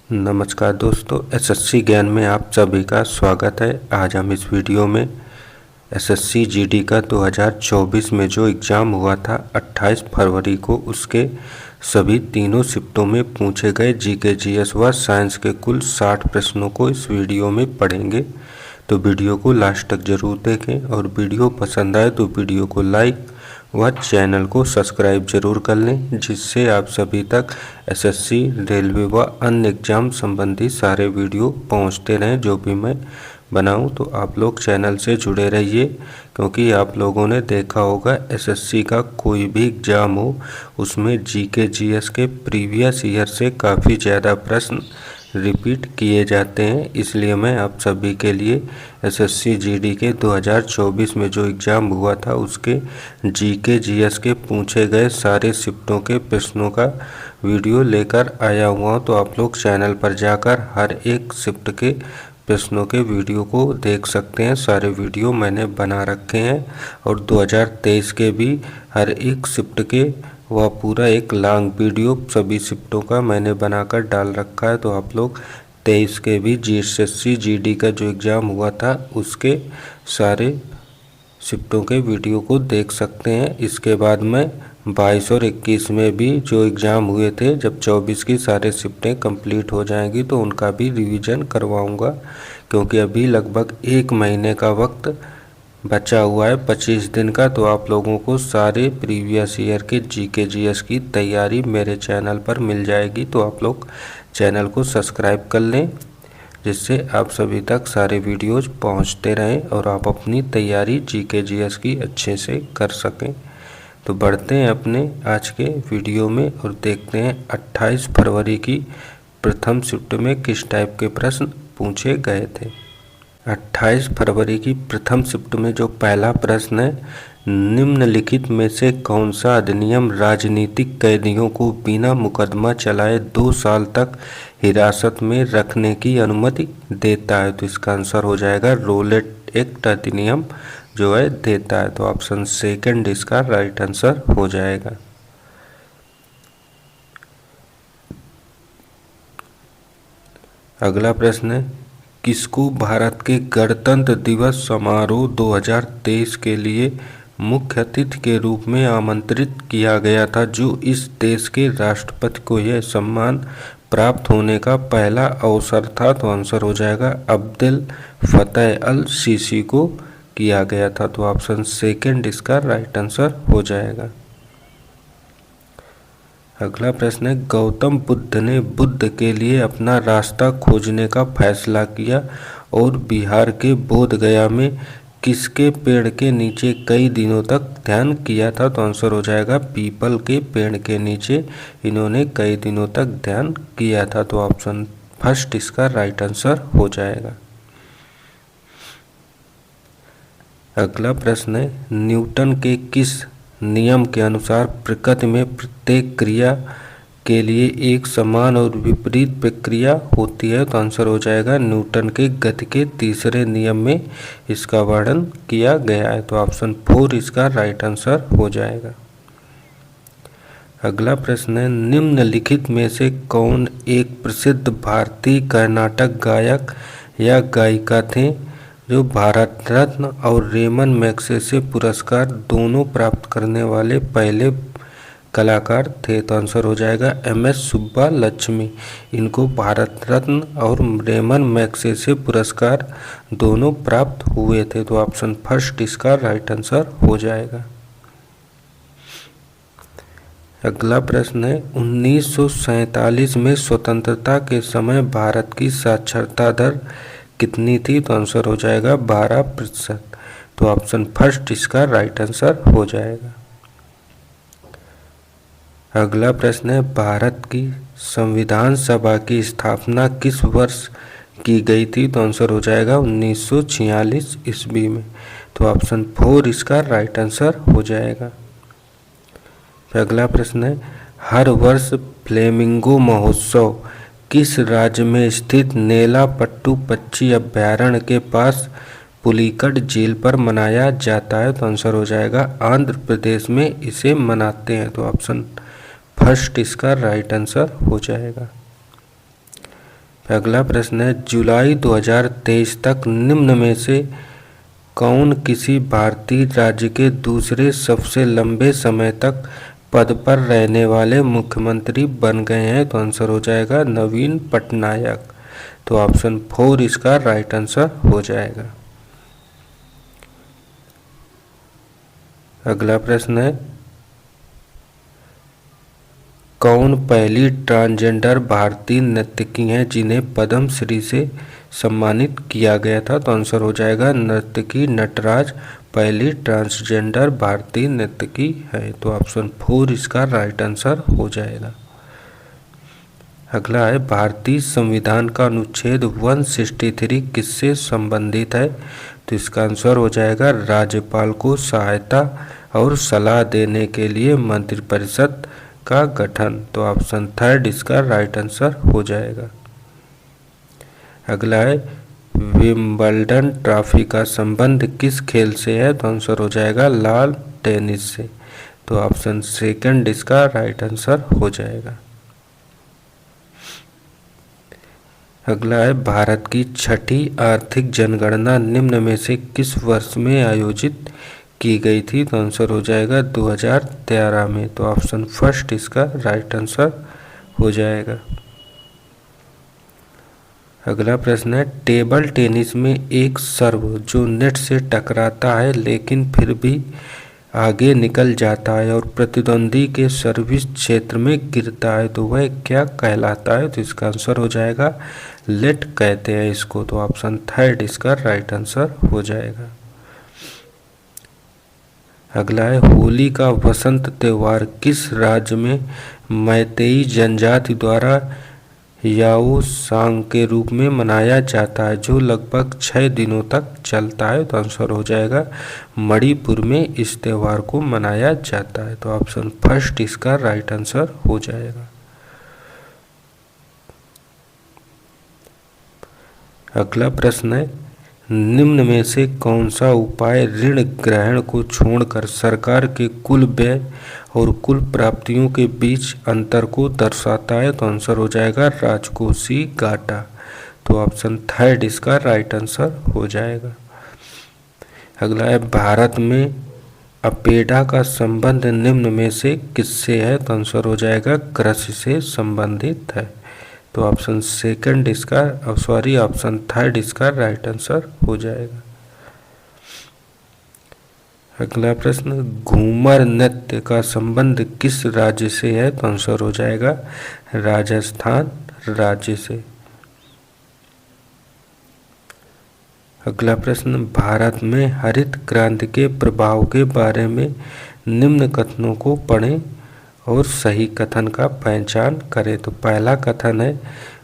नमस्कार दोस्तों, एसएससी ज्ञान में आप सभी का स्वागत है। आज हम इस वीडियो में एसएससी जीडी का 2024 में जो एग्ज़ाम हुआ था 28 फरवरी को, उसके सभी तीनों शिफ्टों में पूछे गए जीके जीएस व साइंस के कुल 60 प्रश्नों को इस वीडियो में पढ़ेंगे। तो वीडियो को लास्ट तक ज़रूर देखें और वीडियो पसंद आए तो वीडियो को लाइक व चैनल को सब्सक्राइब जरूर कर लें, जिससे आप सभी तक एसएससी, रेलवे व अन्य एग्जाम संबंधी सारे वीडियो पहुंचते रहें। जो भी मैं बनाऊं तो आप लोग चैनल से जुड़े रहिए, क्योंकि आप लोगों ने देखा होगा एसएससी का कोई भी एग्ज़ाम हो उसमें जीके जीएस के प्रीवियस ईयर से काफ़ी ज़्यादा प्रश्न रिपीट किए जाते हैं। इसलिए मैं आप सभी के लिए एसएससी जीडी के 2024 में जो एग्ज़ाम हुआ था उसके जीके जीएस के पूछे गए सारे शिफ्टों के प्रश्नों का वीडियो लेकर आया हुआ हूँ। तो आप लोग चैनल पर जाकर हर एक शिफ्ट के प्रश्नों के वीडियो को देख सकते हैं। सारे वीडियो मैंने बना रखे हैं और 2023 के भी हर एक शिफ्ट के वह पूरा एक लॉन्ग वीडियो सभी शिफ्टों का मैंने बनाकर डाल रखा है। तो आप लोग 23 के भी एसएससी जीडी का जो एग्ज़ाम हुआ था उसके सारे शिफ्टों के वीडियो को देख सकते हैं। इसके बाद मैं 22 और 21 में भी जो एग्ज़ाम हुए थे, जब 24 की सारे शिफ्टें कंप्लीट हो जाएंगी तो उनका भी रिवीजन करवाऊंगा, क्योंकि अभी लगभग 1 महीने का वक्त बचा हुआ है, 25 दिन का। तो आप लोगों को सारे प्रीवियस ईयर के जीके जीएस की तैयारी मेरे चैनल पर मिल जाएगी। तो आप लोग चैनल को सब्सक्राइब कर लें, जिससे आप सभी तक सारे वीडियोज़ पहुंचते रहें और आप अपनी तैयारी जीके जीएस की अच्छे से कर सकें। तो बढ़ते हैं अपने आज के वीडियो में और देखते हैं 28 फरवरी की प्रथम शिफ्ट में किस टाइप के प्रश्न पूछे गए थे। 28 फरवरी की प्रथम शिफ्ट में जो पहला प्रश्न है, निम्नलिखित में से कौन सा अधिनियम राजनीतिक कैदियों को बिना मुकदमा चलाए 2 साल तक हिरासत में रखने की अनुमति देता है? तो इसका आंसर हो जाएगा रोलेट एक्ट अधिनियम जो है देता है। तो ऑप्शन सेकंड इसका राइट आंसर हो जाएगा। अगला प्रश्न है, किसको भारत के गणतंत्र दिवस समारोह 2023 के लिए मुख्य अतिथि के रूप में आमंत्रित किया गया था, जो इस देश के राष्ट्रपति को यह सम्मान प्राप्त होने का पहला अवसर था? तो आंसर हो जाएगा अब्देल फतेह अल सीसी को किया गया था। तो ऑप्शन सेकंड इसका राइट आंसर हो जाएगा। अगला प्रश्न है, गौतम बुद्ध ने बुद्ध के लिए अपना रास्ता खोजने का फैसला किया और बिहार के बोध गया में किसके पेड़ के नीचे कई दिनों तक ध्यान किया था? तो आंसर हो जाएगा पीपल के पेड़ के नीचे इन्होंने कई दिनों तक ध्यान किया था। तो ऑप्शन फर्स्ट इसका राइट आंसर हो जाएगा। अगला प्रश्न है, न्यूटन के किस नियम के अनुसार प्रकृति में प्रत्येक क्रिया के लिए एक समान और विपरीत प्रक्रिया होती है? तो आंसर हो जाएगा न्यूटन के गति के तीसरे नियम में इसका वर्णन किया गया है। तो ऑप्शन 4 इसका राइट आंसर हो जाएगा। अगला प्रश्न है, निम्नलिखित में से कौन एक प्रसिद्ध भारतीय कर्नाटक गायक या गायिका थे जो भारत रत्न और रेमन मैग्सेसे पुरस्कार दोनों प्राप्त करने वाले पहले कलाकार थे? तो आंसर हो जाएगा MS सुब्बालक्ष्मी। इनको भारत रत्न और रेमन मैग्सेसे पुरस्कार दोनों प्राप्त हुए थे। तो ऑप्शन फर्स्ट इसका राइट आंसर हो जाएगा। अगला प्रश्न है, 1947 में स्वतंत्रता के समय भारत की साक्षरता दर कितनी थी? तो आंसर हो जाएगा 12%। तो ऑप्शन फर्स्ट इसका राइट आंसर हो जाएगा। अगला प्रश्न है, भारत की संविधान सभा की स्थापना किस वर्ष की गई थी? तो आंसर हो जाएगा 1946 ईस्वी में। तो ऑप्शन 4 इसका राइट आंसर हो जाएगा। अगला प्रश्न है, हर वर्ष फ्लेमिंगो महोत्सव किस राज्य में स्थित नेलापट्टू पक्षी अभयारण्य के पास पुलिकट झील पर मनाया जाता है? तो आंसर हो जाएगा आंध्र प्रदेश में इसे मनाते हैं। तो ऑप्शन फर्स्ट इसका राइट आंसर हो जाएगा। अगला प्रश्न है, जुलाई 2023 तक निम्न में से कौन किसी भारतीय राज्य के दूसरे सबसे लंबे समय तक पद पर रहने वाले मुख्यमंत्री बन गए हैं? तो आंसर हो जाएगा नवीन पटनायक। तो ऑप्शन 4 इसका राइट आंसर हो जाएगा। अगला प्रश्न है, कौन पहली ट्रांसजेंडर भारतीय नर्तकी हैं जिन्हें पद्म श्री से सम्मानित किया गया था? तो आंसर हो जाएगा नर्तकी नटराज पहली ट्रांसजेंडर भारतीय नर्तकी है। तो ऑप्शन 4 इसका राइट आंसर हो जाएगा। अगला है, भारतीय संविधान का अनुच्छेद 163 किससे संबंधित है? तो इसका आंसर हो जाएगा राज्यपाल को सहायता और सलाह देने के लिए मंत्रिपरिषद का गठन। तो ऑप्शन 3 इसका राइट आंसर हो जाएगा। अगला है, विंबलडन ट्रॉफी का संबंध किस खेल से है? तो आंसर हो जाएगा लाल टेनिस से। तो ऑप्शन 2 इसका राइट आंसर हो जाएगा। अगला है, भारत की छठी आर्थिक जनगणना निम्न में से किस वर्ष में आयोजित की गई थी? तो आंसर हो जाएगा 2013 में। तो ऑप्शन 1 इसका राइट आंसर हो जाएगा। अगला प्रश्न है, टेबल टेनिस में एक सर्व जो नेट से टकराता है लेकिन फिर भी आगे निकल जाता है और प्रतिद्वंदी के सर्विस क्षेत्र में गिरता है, तो वह क्या कहलाता है? तो इसका आंसर हो जाएगा लेट कहते हैं इसको। तो ऑप्शन 3 इसका राइट आंसर हो जाएगा। अगला है, होली का वसंत त्योहार किस राज्य में मैतेई जनजाति द्वारा याओ सांग के रूप में मनाया जाता है जो लगभग 6 दिनों तक चलता है? तो आंसर हो जाएगा मणिपुर में इस त्योहार को मनाया जाता है। तो ऑप्शन 1 इसका राइट आंसर हो जाएगा। अगला प्रश्न है, निम्न में से कौन सा उपाय ऋण ग्रहण को छोड़कर सरकार के कुल व्यय और कुल प्राप्तियों के बीच अंतर को दर्शाता है? तो आंसर हो जाएगा राजकोषीय घाटा। तो ऑप्शन 3 इसका राइट आंसर हो जाएगा। अगला है, भारत में अपेडा का संबंध निम्न में से किससे है? तो आंसर हो जाएगा कृषि से संबंधित है। तो ऑप्शन 2 इसका ऑप्शन 3 इसका राइट आंसर हो जाएगा। अगला प्रश्न, घूमर नृत्य का संबंध किस राज्य से है? तो आंसर हो जाएगा राजस्थान राज्य से। अगला प्रश्न, भारत में हरित क्रांति के प्रभाव के बारे में निम्न कथनों को पढ़ें और सही कथन का पहचान करें। तो पहला कथन है,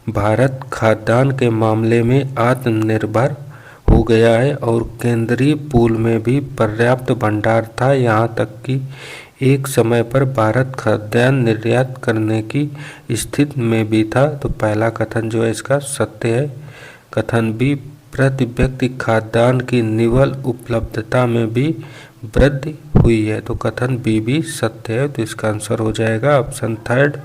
भारत खाद्यान्न के मामले में आत्मनिर्भर हो गया है और केंद्रीय पूल में भी पर्याप्त भंडार था, यहाँ तक कि एक समय पर भारत खाद्यान्न निर्यात करने की स्थिति में भी था। तो पहला कथन जो है इसका सत्य है। कथन बी, प्रति व्यक्ति खाद्यान्न की निवल उपलब्धता में भी वृद्धि हुई है। तो कथन बी भी सत्य है। तो इसका आंसर हो जाएगा ऑप्शन 3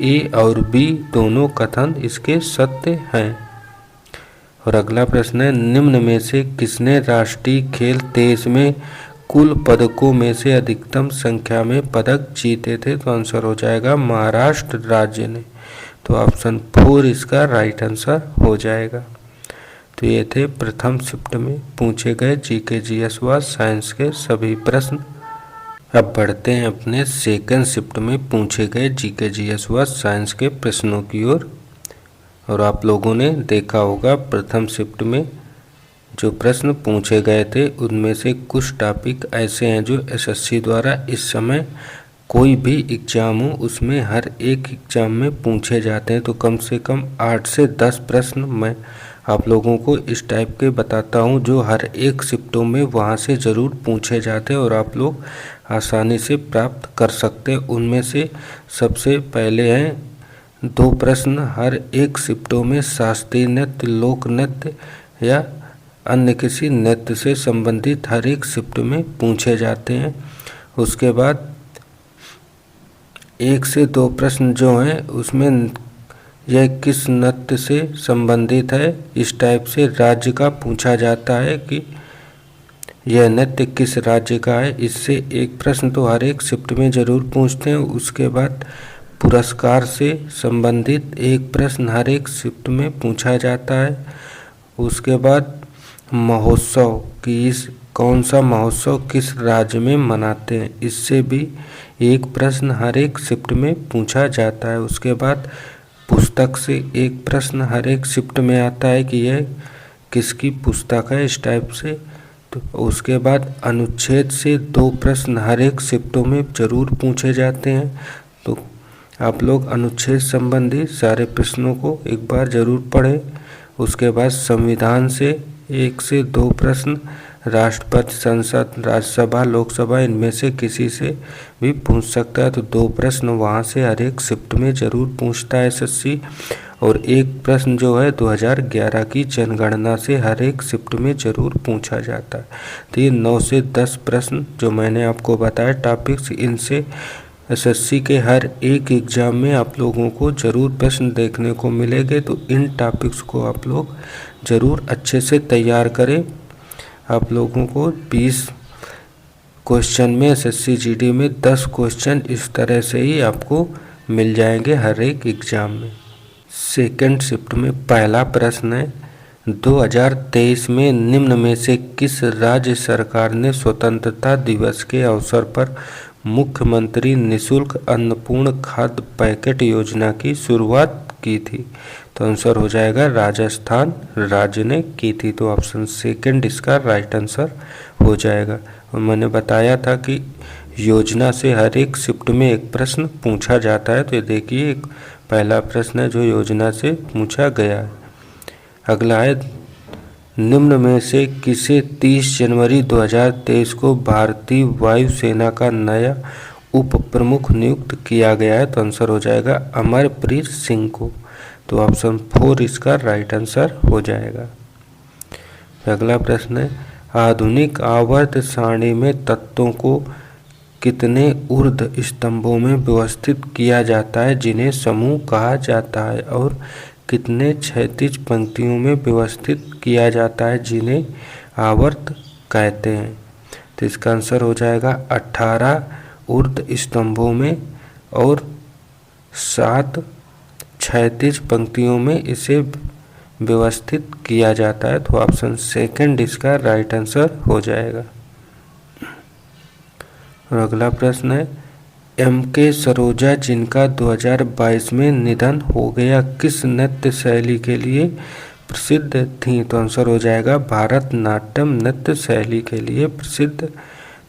ए और बी दोनों कथन इसके सत्य हैं। और अगला प्रश्न है, निम्न में से किसने राष्ट्रीय खेल तेज में कुल पदकों में से अधिकतम संख्या में पदक जीते थे? तो आंसर हो जाएगा महाराष्ट्र राज्य ने। तो ऑप्शन 4 इसका राइट आंसर हो जाएगा। तो ये थे प्रथम शिफ्ट में पूछे गए जीके जीएस व साइंस के सभी प्रश्न। अब बढ़ते हैं अपने सेकंड शिफ्ट में पूछे गए जीके जीएस व साइंस के प्रश्नों की ओर। और आप लोगों ने देखा होगा प्रथम शिफ्ट में जो प्रश्न पूछे गए थे उनमें से कुछ टॉपिक ऐसे हैं जो एसएससी द्वारा इस समय कोई भी एग्ज़ाम हो उसमें हर एक एग्ज़ाम में पूछे जाते हैं। तो कम से कम 8 से 10 प्रश्न मैं आप लोगों को इस टाइप के बताता हूं जो हर एक शिफ्टों में वहां से ज़रूर पूछे जाते हैं और आप लोग आसानी से प्राप्त कर सकते हैं। उनमें से सबसे पहले हैं 2 प्रश्न हर एक शिफ्टों में शास्त्रीय नृत्य, लोक नृत्य या अन्य किसी नृत्य से संबंधित हर एक शिफ्ट में पूछे जाते हैं। उसके बाद 1 से 2 प्रश्न जो हैं उसमें यह किस नृत्य से संबंधित है। इस टाइप से राज्य का पूछा जाता है कि यह नृत्य किस राज्य का है। इससे एक प्रश्न तो हर एक शिफ्ट में जरूर पूछते हैं। उसके बाद पुरस्कार से संबंधित एक प्रश्न हर एक शिफ्ट में पूछा जाता है। उसके बाद महोत्सव कि इस कौन सा महोत्सव किस राज्य में मनाते हैं, इससे भी एक प्रश्न हर एक शिफ्ट में पूछा जाता है। उसके बाद पुस्तक से एक प्रश्न हर एक शिफ्ट में आता है कि यह किसकी पुस्तक है, इस टाइप से। तो उसके बाद अनुच्छेद से 2 प्रश्न हर एक शिफ्टों में जरूर पूछे जाते हैं। तो आप लोग अनुच्छेद संबंधी सारे प्रश्नों को एक बार जरूर पढ़ें। उसके बाद संविधान से 1 से 2 प्रश्न, राष्ट्रपति, संसद, राज्यसभा, लोकसभा, इनमें से किसी से भी पूछ सकता है। तो 2 प्रश्न वहाँ से हर एक शिफ्ट में जरूर पूछता है एसएससी। और एक प्रश्न जो है 2011 की जनगणना से हर एक शिफ्ट में जरूर पूछा जाता है। तो ये 9 से 10 प्रश्न जो मैंने आपको बताया टॉपिक्स, इनसे एसएससी के हर एक एग्जाम में आप लोगों को जरूर प्रश्न देखने को मिलेंगे। तो इन टॉपिक्स को आप लोग जरूर अच्छे से तैयार करें। आप लोगों को 20 क्वेश्चन में एसएससी जीडी में 10 क्वेश्चन इस तरह से ही आपको मिल जाएंगे हर एक एग्जाम में। सेकंड शिफ्ट में पहला प्रश्न है, 2023 में निम्न में से किस राज्य सरकार ने स्वतंत्रता दिवस के अवसर पर मुख्यमंत्री निःशुल्क अन्नपूर्ण खाद्य पैकेट योजना की शुरुआत की थी। तो आंसर हो जाएगा राजस्थान राज्य ने की थी। तो ऑप्शन सेकंड इसका राइट आंसर हो जाएगा। और मैंने बताया था कि योजना से हर एक शिफ्ट में एक प्रश्न पूछा जाता है। तो ये देखिए एक पहला प्रश्न है जो योजना से पूछा गया है। अगला है, निम्न में से किसे 30 जनवरी 2023 को भारतीय वायुसेना का नया उप प्रमुख नियुक्त किया गया है। तो आंसर हो जाएगा अमरप्रीत सिंह को। तो ऑप्शन 4 इसका राइट आंसर हो जाएगा। अगला प्रश्न है, आधुनिक आवर्त सारणी में तत्वों को कितने ऊर्ध्व स्तंभों में व्यवस्थित किया जाता है जिन्हें समूह कहा जाता है, और कितने क्षैतिज पंक्तियों में व्यवस्थित किया जाता है जिन्हें आवर्त कहते हैं। तो इसका आंसर हो जाएगा 18 ऊर्ध्व स्तंभों में और 7 क्षैतिज पंक्तियों में इसे व्यवस्थित किया जाता है। तो ऑप्शन सेकंड इसका राइट आंसर हो जाएगा। और अगला प्रश्न है, एम.के. सरोजा जिनका 2022 में निधन हो गया किस नृत्य शैली के लिए प्रसिद्ध थी। तो आंसर हो जाएगा भारतनाट्यम नृत्य शैली के लिए प्रसिद्ध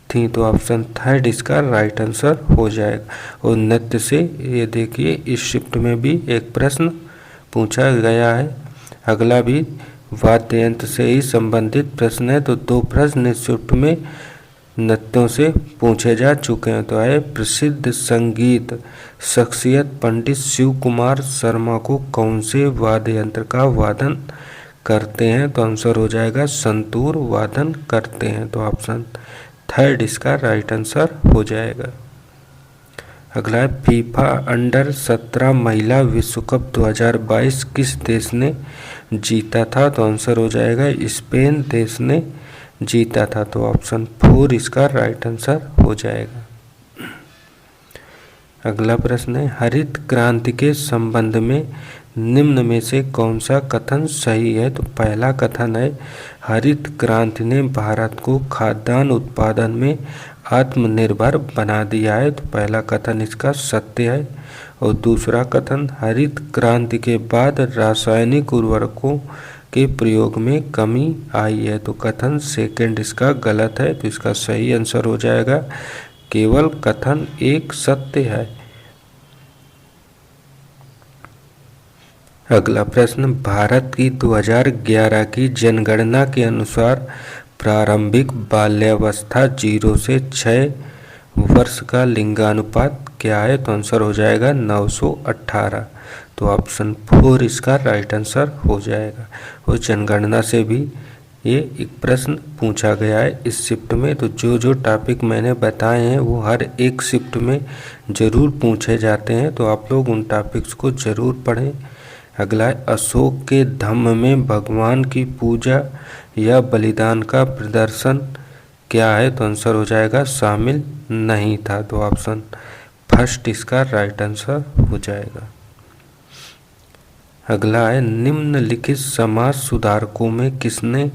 थी। तो ऑप्शन थर्ड इसका राइट आंसर हो जाएगा। और नृत्य से ये देखिए इस शिफ्ट में भी एक प्रश्न पूछा गया है। अगला भी वाद्य यंत्र से ही संबंधित प्रश्न है। तो 2 प्रश्न इस शिफ्ट में नृत्यों से पूछे जा चुके हैं। तो है, प्रसिद्ध संगीत शख्सियत पंडित शिव कुमार शर्मा को कौन से वाद्य यंत्र का वादन करते हैं। तो आंसर हो जाएगा संतूर वादन करते हैं। तो ऑप्शन थर्ड इसका राइट आंसर हो जाएगा। अगला है, फीफा अंडर 17 महिला विश्व कप 2022 किस देश ने जीता था। तो आंसर हो जाएगा स्पेन देश ने जीता था। तो ऑप्शन 4 इसका राइट आंसर हो जाएगा। अगला प्रश्न है, हरित क्रांति के संबंध में निम्न में से कौन सा कथन सही है। तो पहला कथन है, हरित क्रांति ने भारत को खाद्यान्न उत्पादन में आत्मनिर्भर बना दिया है। तो पहला कथन इसका सत्य है। और दूसरा कथन, हरित क्रांति के बाद रासायनिक उर्वरकों के प्रयोग में कमी आई है। तो कथन सेकंड इसका गलत है। तो इसका सही आंसर हो जाएगा केवल कथन 1 सत्य है। अगला प्रश्न, भारत की 2011 की जनगणना के अनुसार प्रारंभिक बाल्यावस्था 0 से 6 वर्ष का लिंगानुपात क्या है। तो आंसर हो जाएगा 918। तो ऑप्शन 4 इसका राइट आंसर हो जाएगा। और जनगणना से भी ये एक प्रश्न पूछा गया है इस शिफ्ट में। तो जो जो टॉपिक मैंने बताए हैं वो हर एक शिफ्ट में ज़रूर पूछे जाते हैं। तो आप लोग उन टॉपिक्स को ज़रूर पढ़ें। अगला है अशोक के धम्म में भगवान की पूजा या बलिदान का प्रदर्शन क्या है, तो आंसर हो जाएगा शामिल नहीं था। तो ऑप्शन फर्स्ट इसका राइट आंसर हो जाएगा। अगला है निम्नलिखित समाज सुधारकों में किसने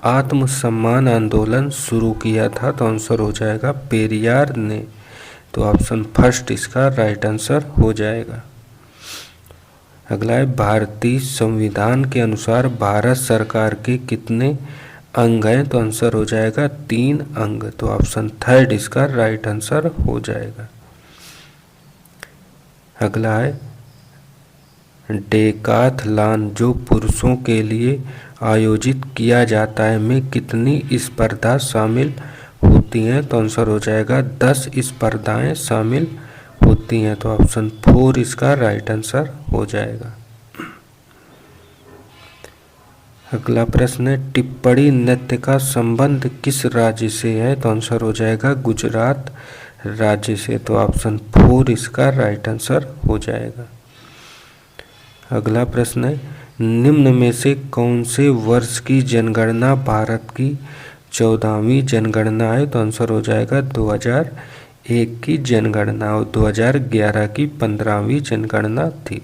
आत्मसम्मान आंदोलन शुरू किया था, तो आंसर हो जाएगा पेरियार ने। तो ऑप्शन फर्स्ट इसका राइट आंसर हो जाएगा। अगला है भारतीय संविधान के अनुसार भारत सरकार के कितने अंग हैं, तो आंसर हो जाएगा 3 अंग। तो ऑप्शन थर्ड इसका राइट आंसर हो जाएगा। अगला है डेकाथलॉन जो पुरुषों के लिए आयोजित किया जाता है में कितनी स्पर्धा शामिल होती हैं, तो आंसर हो जाएगा 10 स्पर्धाएं शामिल होती हैं। तो ऑप्शन 4 इसका राइट आंसर हो जाएगा। अगला प्रश्न है टिप्पणी नृत्य का संबंध किस राज्य से है, तो आंसर हो जाएगा गुजरात राज्य से। तो ऑप्शन 4 इसका राइट आंसर हो जाएगा। अगला प्रश्न है निम्न में से कौन से वर्ष की जनगणना भारत की 14वीं जनगणना है, तो आंसर हो जाएगा 2001 की जनगणना और 2011 की 15वीं जनगणना थी।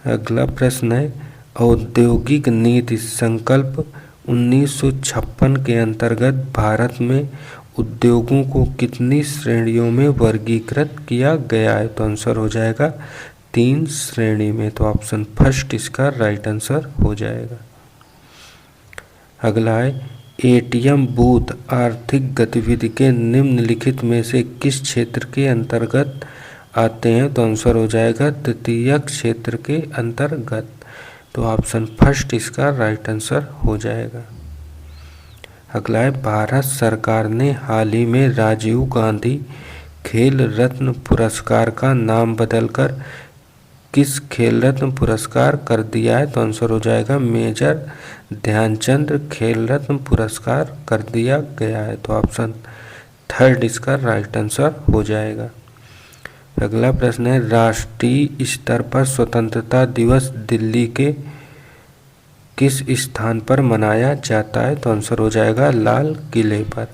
अगला प्रश्न है औद्योगिक नीति संकल्प 1956 के अंतर्गत भारत में उद्योगों को कितनी श्रेणियों में वर्गीकृत किया गया है, तो आंसर हो जाएगा 3 श्रेणी में। तो ऑप्शन फर्स्ट इसका राइट आंसर हो जाएगा। अगला है एटीएम बूथ आर्थिक गतिविधि के निम्नलिखित में से किस क्षेत्र के अंतर्गत आते हैं, तो आंसर हो जाएगा तृतीय क्षेत्र के अंतर्गत। तो ऑप्शन फर्स्ट इसका राइट आंसर हो जाएगा। अगला है भारत सरकार ने हाल ही में राजीव गांधी खेल रत्न पुरस्कार का नाम बदलकर किस खेल रत्न पुरस्कार कर दिया है, तो आंसर हो जाएगा मेजर ध्यानचंद खेल रत्न पुरस्कार कर दिया गया है। तो ऑप्शन थर्ड इसका राइट आंसर हो जाएगा। अगला प्रश्न है राष्ट्रीय स्तर पर स्वतंत्रता दिवस दिल्ली के किस स्थान पर मनाया जाता है, तो आंसर हो जाएगा लाल किले पर।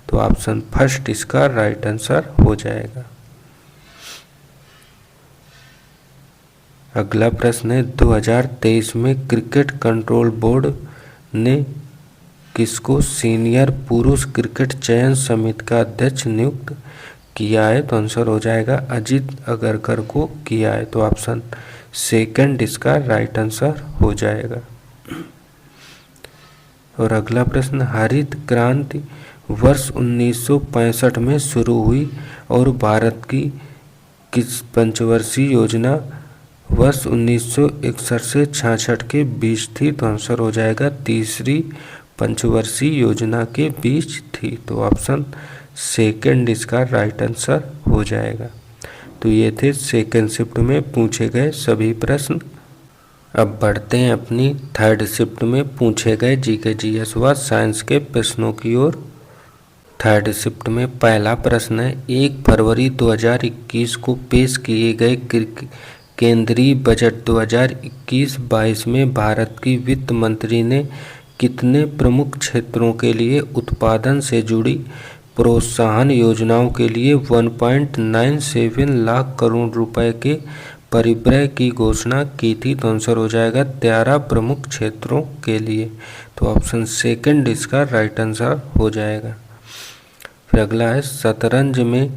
तो ऑप्शन फर्स्ट इसका राइट आंसर हो जाएगा। अगला प्रश्न है 2023 में क्रिकेट कंट्रोल बोर्ड ने किसको सीनियर पुरुष क्रिकेट चयन समिति का अध्यक्ष नियुक्त किया है, तो आंसर हो जाएगा अजीत अगरकर को किया है। तो ऑप्शन सेकंड इसका राइट आंसर हो जाएगा। और अगला प्रश्न हरित क्रांति वर्ष 1965 में शुरू हुई और भारत की किस पंचवर्षीय योजना वर्ष 1961 से 66 के बीच थी, तो आंसर हो जाएगा तीसरी पंचवर्षीय योजना के बीच थी। तो ऑप्शन सेकंड इसका राइट आंसर हो जाएगा। तो ये थे सेकंड शिफ्ट में पूछे गए सभी प्रश्न। अब बढ़ते हैं अपनी थर्ड शिफ्ट में पूछे गए जीके जीएस व साइंस के प्रश्नों की ओर। थर्ड शिफ्ट में पहला प्रश्न है 1 फरवरी 2021 को पेश किए गए केंद्रीय बजट 2021-22 में भारत की वित्त मंत्री ने कितने प्रमुख क्षेत्रों के लिए उत्पादन से जुड़ी प्रोत्साहन योजनाओं के लिए 1.97 लाख करोड़ रुपए के परिव्यय की घोषणा की थी, तो आंसर हो जाएगा 13 प्रमुख क्षेत्रों के लिए। तो ऑप्शन सेकंड इसका राइट आंसर हो जाएगा। फिर अगला है शतरंज में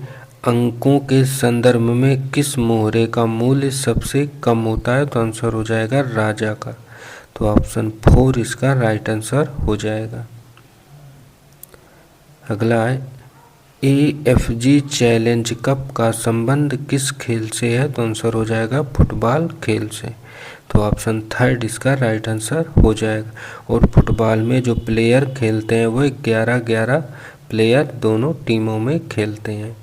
अंकों के संदर्भ में किस मोहरे का मूल्य सबसे कम होता है, तो आंसर हो जाएगा राजा का। तो ऑप्शन 4 इसका राइट आंसर हो जाएगा। अगला है AFG चैलेंज कप का संबंध किस खेल से है, तो आंसर हो जाएगा फुटबॉल खेल से। तो ऑप्शन थर्ड इसका राइट आंसर हो जाएगा। और फुटबॉल में जो प्लेयर खेलते हैं वो 11-11 प्लेयर दोनों टीमों में खेलते हैं,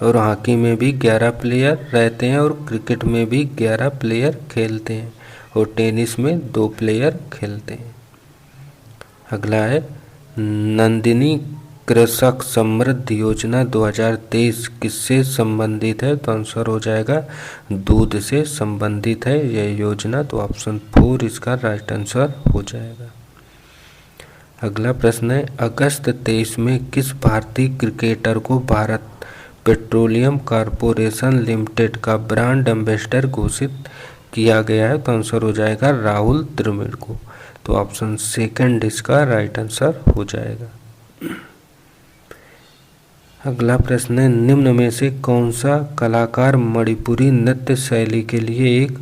और हॉकी में भी 11 प्लेयर रहते हैं, और क्रिकेट में भी 11 प्लेयर खेलते हैं, और टेनिस में 2 प्लेयर खेलते हैं। अगला है नंदिनी कृषक समृद्धि योजना 2023 किससे संबंधित है? तो आंसर हो जाएगा दूध से संबंधित है यह योजना। तो ऑप्शन 4 इसका राइट आंसर हो जाएगा। अगला प्रश्न है, अगस्त 23 में किस भारतीय क्रिकेटर को भारत पेट्रोलियम कॉर्पोरेशन लिमिटेड का ब्रांड एम्बेसडर घोषित किया गया है? तो आंसर हो जाएगा राहुल द्रविड़ को। तो ऑप्शन सेकंड इसका राइट आंसर हो जाएगा। अगला प्रश्न है, निम्न में से कौन सा कलाकार मणिपुरी नृत्य शैली के लिए एक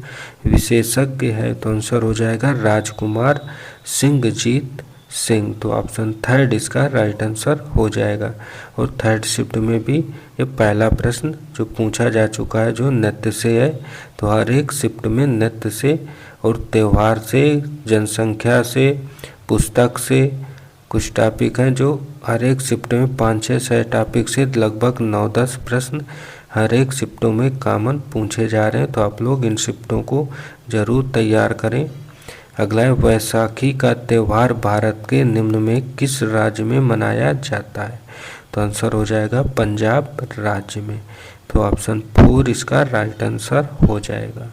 विशेषज्ञ है? तो आंसर हो जाएगा राजकुमार सिंहजीत सिंह। तो ऑप्शन थर्ड इसका राइट आंसर हो जाएगा। और थर्ड शिफ्ट में भी ये पहला प्रश्न जो पूछा जा चुका है जो नृत्य से है, तो हर एक शिफ्ट में नृत्य से और त्यौहार से, जनसंख्या से, पुस्तक से कुछ टॉपिक हैं जो हर एक शिफ्ट में 5-6 टॉपिक से लगभग 9-10 प्रश्न हर एक शिफ्टों में कॉमन पूछे जा रहे हैं। तो आप लोग इन शिफ्टों को जरूर तैयार करें। अगला है, वैसाखी का त्यौहार भारत के निम्न में किस राज्य में मनाया जाता है? तो आंसर हो जाएगा पंजाब राज्य में। तो ऑप्शन 4 इसका राइट आंसर हो जाएगा।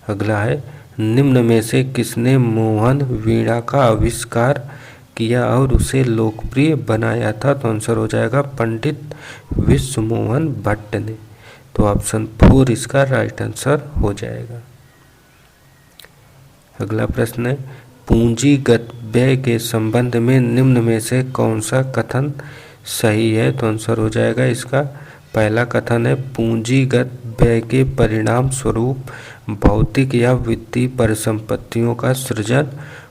अगला है, निम्न में से किसने मोहन वीणा का आविष्कार किया और उसे लोकप्रिय बनाया था? तो आंसर हो जाएगा पंडित विश्व मोहन भट्ट ने। तो ऑप्शन 4 इसका राइट आंसर हो जाएगा। अगला प्रश्न है, पूंजीगत व्यय के संबंध में निम्न में से कौन सा कथन सही है? तो आंसर हो जाएगा इसका पहला कथन है, पूंजीगत व्यय के परिणाम स्वरूप भौतिक या वित्तीय परिसंपत्तियों का सृजन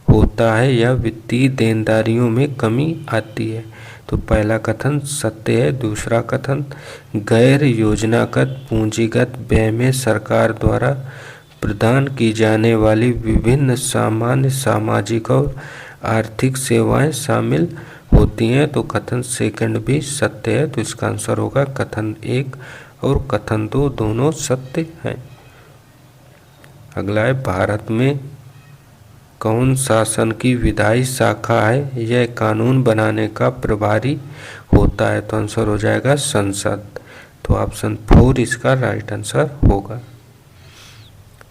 होता है या वित्तीय देनदारियों में कमी आती है। तो पहला कथन सत्य है। दूसरा कथन, गैर योजनागत पूंजीगत व्यय में सरकार द्वारा प्रदान की जाने वाली विभिन्न सामान्य सामाजिक और आर्थिक सेवाएं शामिल होती हैं। तो कथन सेकंड भी सत्य है। तो इसका आंसर होगा कथन 1 और कथन 2 दोनों सत्य हैं। अगला है, भारत में कौन शासन की विधायी शाखा है? यह कानून बनाने का प्रभारी होता है। तो आंसर हो जाएगा संसद। तो ऑप्शन 4 इसका राइट आंसर होगा।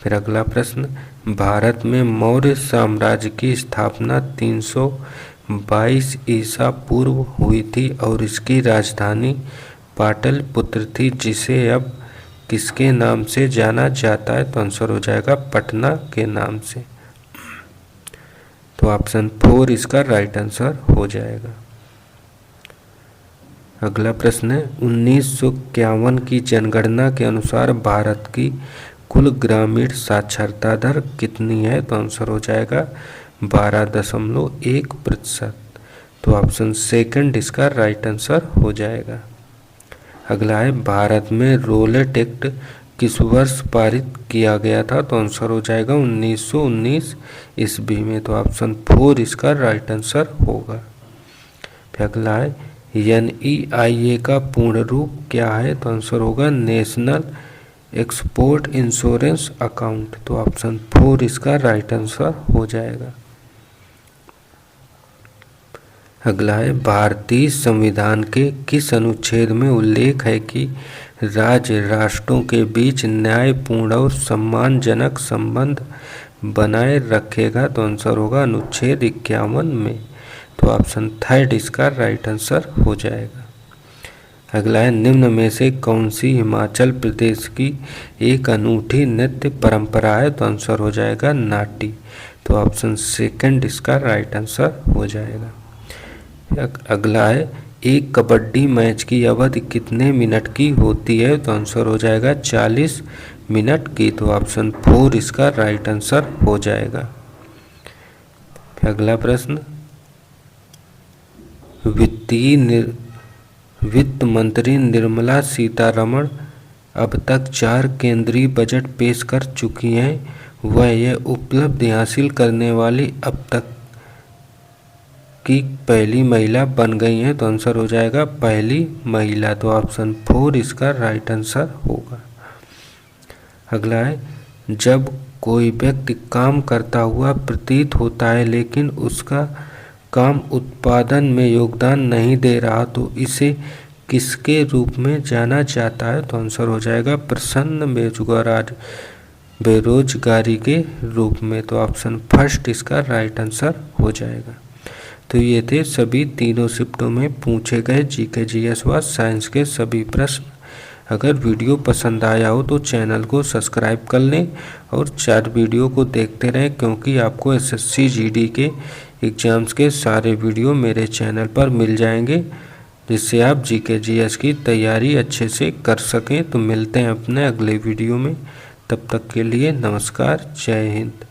फिर अगला प्रश्न, भारत में मौर्य साम्राज्य की स्थापना 322 ईसा पूर्व हुई थी और इसकी राजधानी पाटलिपुत्र थी, जिसे अब किसके नाम से जाना जाता है? तो आंसर हो जाएगा पटना के नाम से। तो ऑप्शन 4 इसका राइट आंसर हो जाएगा। अगला प्रश्न है, 1951 की जनगणना के अनुसार भारत की कुल ग्रामीण साक्षरता दर कितनी है? तो आंसर हो जाएगा 12.1%। तो ऑप्शन सेकंड इसका राइट आंसर हो जाएगा। अगला है, भारत में रोलेट एक्ट किस वर्ष पारित किया गया था? तो आंसर हो जाएगा 1919 ईस्वी में। तो ऑप्शन 4 इसका राइट आंसर होगा। फिर अगला है, NEIA का पूर्ण रूप क्या है? तो आंसर होगा नेशनल एक्सपोर्ट इंश्योरेंस अकाउंट। तो ऑप्शन 4 इसका राइट आंसर हो जाएगा। अगला है, भारतीय संविधान के किस अनुच्छेद में उल्लेख है कि राज्य राष्ट्रों के बीच न्यायपूर्ण और सम्मानजनक संबंध बनाए रखेगा? तो आंसर होगा अनुच्छेद 51 में। तो ऑप्शन थर्ड इसका राइट आंसर हो जाएगा। अगला है, निम्न में से कौन सी हिमाचल प्रदेश की एक अनूठी नृत्य परंपरा है? तो आंसर हो जाएगा नाटी। तो ऑप्शन सेकंड इसका राइट आंसर हो जाएगा। अगला है, एक कबड्डी मैच की अवधि कितने मिनट की होती है? तो आंसर हो जाएगा 40 मिनट की। तो ऑप्शन 4 इसका राइट आंसर हो जाएगा। अगला प्रश्न, वित्त मंत्री निर्मला सीतारमण अब तक 4 केंद्रीय बजट पेश कर चुकी हैं। वह यह उपलब्धि हासिल करने वाली अब तक की पहली महिला बन गई हैं। तो आंसर हो जाएगा पहली महिला। तो ऑप्शन 4 इसका राइट आंसर होगा। अगला है, जब कोई व्यक्ति काम करता हुआ प्रतीत होता है लेकिन उसका काम उत्पादन में योगदान नहीं दे रहा तो इसे किसके रूप में जाना जाता है? तो आंसर हो जाएगा प्रसन्न बेरोजगारी के रूप में। तो ऑप्शन फर्स्ट इसका राइट आंसर हो जाएगा। तो ये थे सभी तीनों शिफ्टों में पूछे गए जीके जीएस व साइंस के सभी प्रश्न। अगर वीडियो पसंद आया हो तो चैनल को सब्सक्राइब कर लें और 4 वीडियो को देखते रहें, क्योंकि आपको एसएससी जीडी के एग्ज़ाम्स के सारे वीडियो मेरे चैनल पर मिल जाएंगे, जिससे आप जीके जीएस की तैयारी अच्छे से कर सकें। तो मिलते हैं अपने अगले वीडियो में, तब तक के लिए नमस्कार, जय हिंद।